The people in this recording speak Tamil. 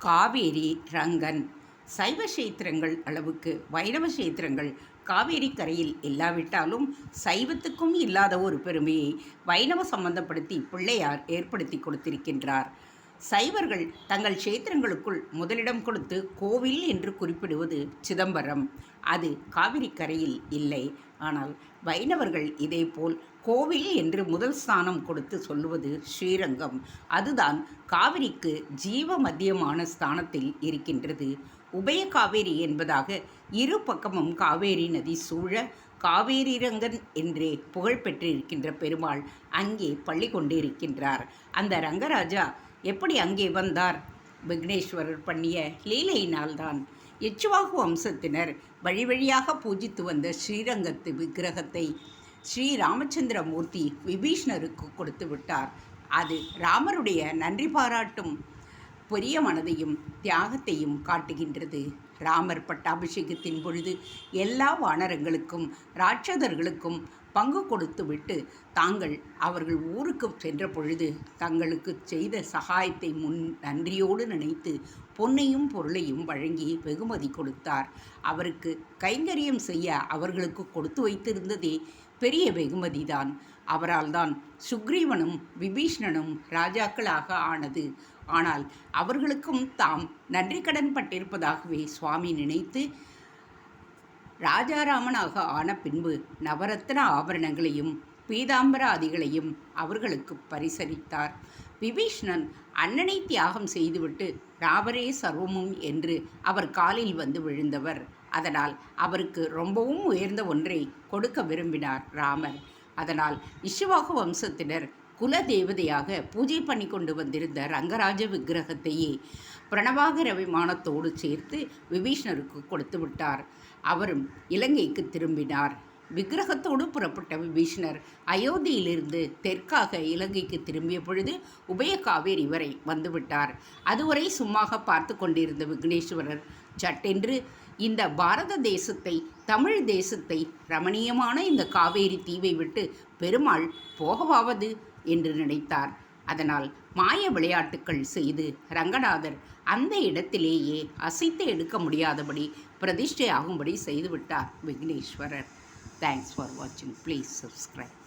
காவேரி ரங்கன். சைவ கஷேத்திரங்கள் அளவுக்கு வைணவ கஷேத்திரங்கள் காவேரி கரையில் இல்லாவிட்டாலும் சைவத்துக்கும் இல்லாத ஒரு பெருமையை வைணவ சம்பந்தப்படுத்தி பிள்ளையார் ஏற்படுத்தி கொடுத்திருக்கின்றார். சைவர்கள் தங்கள் கஷேத்திரங்களுக்குள் முதலிடம் கொடுத்து கோவில் என்று குறிப்பிடுவது சிதம்பரம். அது காவிரி கரையில் இல்லை. ஆனால் வைணவர்கள் இதேபோல் கோவில் என்று முதல் ஸ்தானம் கொடுத்து சொல்லுவது ஸ்ரீரங்கம். அதுதான் காவிரிக்கு ஜீவ மத்தியமான ஸ்தானத்தில் இருக்கின்றது. உபய காவேரி என்பதாக இரு பக்கமும் காவேரி நதி சூழ காவேரிரங்கன் என்றே புகழ் பெற்றிருக்கின்ற பெருமாள் அங்கே பள்ளி கொண்டிருக்கின்றார். அந்த ரங்கராஜா எப்படி அங்கே வந்தார்? விக்னேஸ்வரர் பண்ணிய லீலையினால்தான். இச்வாகு வம்சத்தினர் வழி வழியாக பூஜித்து வந்த ஸ்ரீரங்கத்து விக்கிரகத்தை ஸ்ரீ ராமச்சந்திரமூர்த்தி விபீஷ்ணருக்கு கொடுத்து விட்டார். அது ராமருடைய நன்றி பாராட்டும் பெரிய மனதையும் தியாகத்தையும் காட்டுகின்றது. ராமர் பட்டாபிஷேகத்தின் பொழுது எல்லா வானரங்களுக்கும் ராட்சதர்களுக்கும் பங்கு கொடுத்து விட்டு தாங்கள் அவர்கள் ஊருக்கு சென்ற பொழுது தங்களுக்கு செய்த சகாயத்தை நன்றியோடு நினைத்து பொன்னையும் பொருளையும் வழங்கி வெகுமதி கொடுத்தார். அவருக்கு கைங்கரியம் செய்ய அவர்களுக்கு கொடுத்து வைத்திருந்ததே பெரிய வெகுமதிதான். அவரால் தான் சுக்ரீவனும் விபீஷ்ணனும் ராஜாக்களாக ஆனது. ஆனால் அவர்களுக்கும் தாம் நன்றி கடன் பட்டிருப்பதாகவே சுவாமி நினைத்து ராஜாராமனாக ஆன பின்பு நவரத்ன ஆபரணங்களையும் பீதாம்பராதிகளையும் அவர்களுக்கு பரிசளித்தார். விபீஷ்ணன் அண்ணனை தியாகம் செய்துவிட்டு ராமரே சர்வமும் என்று அவர் காலில் வந்து விழுந்தவர். அதனால் அவருக்கு ரொம்பவும் உயர்ந்த ஒன்றை கொடுக்க விரும்பினார் ராமர். அதனால் இக்ஷ்வாகு வம்சத்தினர் குல தேவதையாக பூஜை பண்ணி கொண்டு வந்திருந்த ரங்கராஜ விக்கிரகத்தையே பிரணவாகர விமானத்தோடு சேர்த்து விபீஷ்ணருக்கு கொடுத்து விட்டார். அவரும் இலங்கைக்கு திரும்பினார். விக்கிரகத்தோடு புறப்பட்ட விபீஷ்ணர் அயோத்தியிலிருந்து தெற்காக இலங்கைக்கு திரும்பிய பொழுது உபய காவேரி வரை வந்துவிட்டார். அதுவரை சும்மாக பார்த்து கொண்டிருந்த விக்னேஸ்வரர் சட்டென்று இந்த பாரத தேசத்தை, தமிழ் தேசத்தை, ரமணீயமான இந்த காவேரி தீவை விட்டு பெருமாள் போகவாவது என்று நினைத்தார். அதனால் மாய விளையாட்டுக்கள் செய்து ரங்கநாதர் அந்த இடத்திலேயே அசைத்து எடுக்க முடியாதபடி பிரதிஷ்டை ஆகும்படி செய்துவிட்டார் விக்னேஸ்வரர். தேங்க்ஸ் ஃபார் வாட்சிங். Please subscribe.